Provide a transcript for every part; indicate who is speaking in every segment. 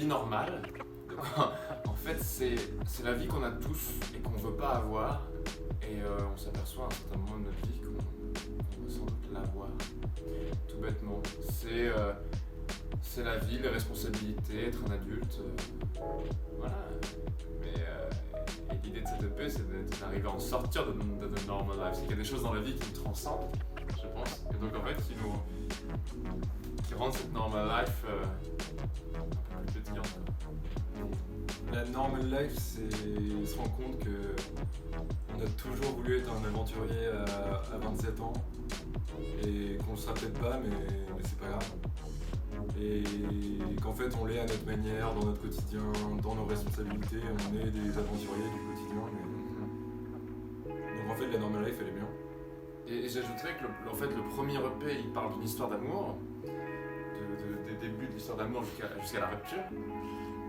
Speaker 1: vie normale. En fait, c'est la vie qu'on a tous et qu'on veut pas avoir. Et on s'aperçoit à un certain moment de notre vie qu'on veut sans doute l'avoir. Tout bêtement. C'est la vie, les responsabilités, être un adulte. Voilà. Et l'idée de cette EP, c'est d'arriver à en sortir de the normal life. C'est qu'il y a des choses dans la vie qui nous transcendent, je pense. Et donc en fait, qui rendent cette normal life un peu plus pétillante.
Speaker 2: La normal life, c'est se rendre compte que on a toujours voulu être un aventurier à 27 ans et qu'on le sera peut-être pas, mais c'est pas grave. Et qu'en fait on l'est à notre manière, dans notre quotidien, dans nos responsabilités, on est des aventuriers du quotidien. Donc en fait la normal life elle est bien.
Speaker 1: Et j'ajouterais que le premier EP il parle d'une histoire d'amour, des débuts de l'histoire d'amour jusqu'à la rupture,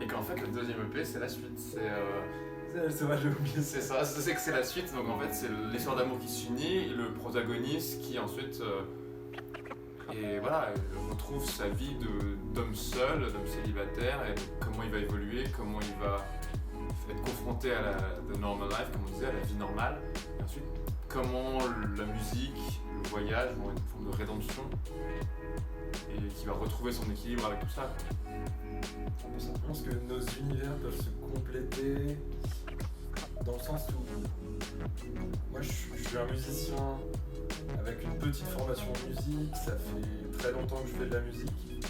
Speaker 1: et qu'en fait le deuxième EP c'est la suite.
Speaker 2: C'est vrai, j'ai oublié.
Speaker 1: C'est ça, c'est que c'est la suite, donc en fait c'est l'histoire d'amour qui s'unit, le protagoniste qui ensuite et voilà, retrouve sa vie d'homme seul, d'homme célibataire, et comment il va évoluer, comment il va être confronté à la normal life, comme on disait, à la vie normale, et ensuite comment la musique, le voyage vont être une forme de rédemption, et qui va retrouver son équilibre avec tout ça.
Speaker 2: Je pense que nos univers peuvent se compléter dans le sens où moi je suis un musicien avec une petite formation en musique, ça fait très longtemps que je fais de la musique,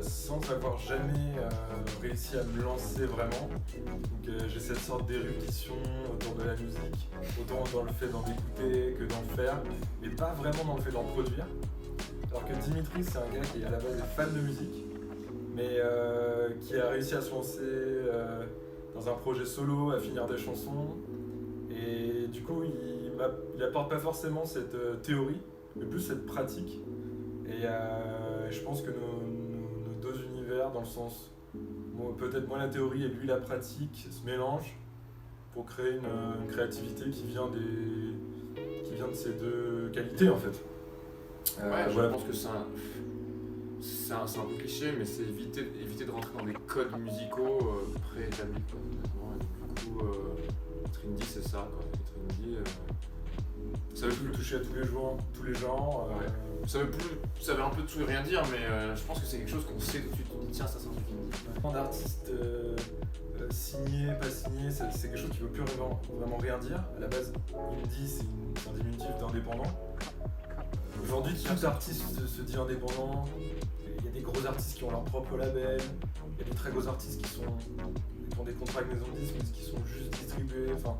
Speaker 2: sans avoir jamais réussi à me lancer vraiment. Donc j'ai cette sorte d'érudition autour de la musique, autant dans le fait d'en écouter que d'en faire, mais pas vraiment dans le fait d'en produire. Alors que Dimitri, c'est un gars qui à la base est fan de musique, mais qui a réussi à se lancer dans un projet solo, à finir des chansons, et du coup il apporte pas forcément cette théorie, mais plus cette pratique. Et je pense que nos deux univers, dans le sens, peut-être moi la théorie et lui la pratique, se mélangent pour créer une créativité qui vient de ces deux qualités en fait.
Speaker 1: Ouais, je pense que c'est un peu cliché, mais c'est éviter de rentrer dans des codes musicaux préétablis. Et du coup, être indie, c'est ça. Être indie,
Speaker 2: ça veut plus toucher à tous les genres.
Speaker 1: Ouais. Ça veut un peu tout et rien dire, mais je pense que c'est quelque chose qu'on sait tout de suite. On dit tiens, ça sort du indie.
Speaker 2: D'artiste signé, pas signé, c'est quelque chose qui veut plus vraiment rien dire. À la base, indie, c'est un diminutif d'indépendant. Aujourd'hui, tout artiste se dit indépendant. Il y a des gros artistes qui ont leur propre label. Il y a des très gros artistes qui ont des contrats avec maison de disques, mais qui sont juste distribués. Enfin,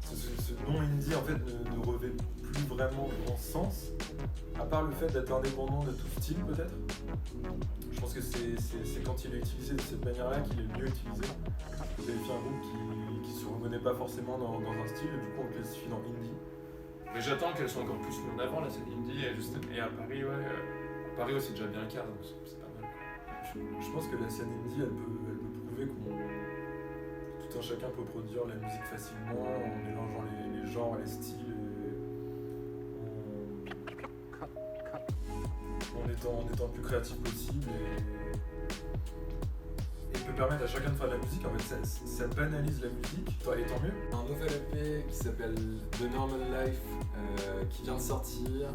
Speaker 2: ce nom indie en fait ne revêt plus vraiment grand sens, à part le fait d'être indépendant de tout style peut-être. Je pense que c'est quand il est utilisé de cette manière-là qu'il est le mieux utilisé. Vous avez fait un groupe qui se reconnaît pas forcément dans un style, et du coup on le classifie dans indie.
Speaker 1: Mais j'attends qu'elle soit encore plus mise en avant, la scène indie, et à Paris, ouais. À Paris aussi, déjà bien le cas, donc c'est pas mal.
Speaker 2: Je pense que la scène indie, elle peut prouver qu'on tout un chacun peut produire la musique facilement en mélangeant les genres, les styles, en étant le plus créatif possible, et peut permettre à chacun de faire de la musique. En fait, ça banalise la musique, et tant mieux. Un nouvel EP qui s'appelle The Normal Life, qui vient de sortir,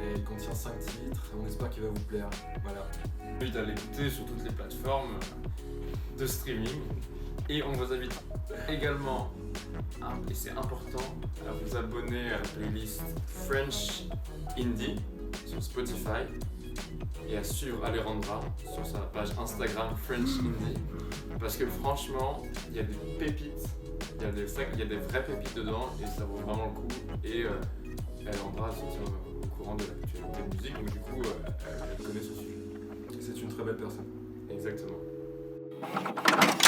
Speaker 2: et il contient 5 titres, et on espère qu'il va vous plaire. Voilà.
Speaker 1: Invite à l'écouter sur toutes les plateformes de streaming, et on vous invite également, et c'est important, à vous abonner à la playlist French Indie sur Spotify, et à suivre Alejandra sur sa page Instagram French Indie, parce que franchement il y a des pépites, il y a des vraies pépites dedans, et ça vaut vraiment le coup. Et Alejandra se tient au courant de l'actualité de musique, donc du coup elle connaît ce sujet.
Speaker 2: C'est une très belle personne.
Speaker 1: Exactement.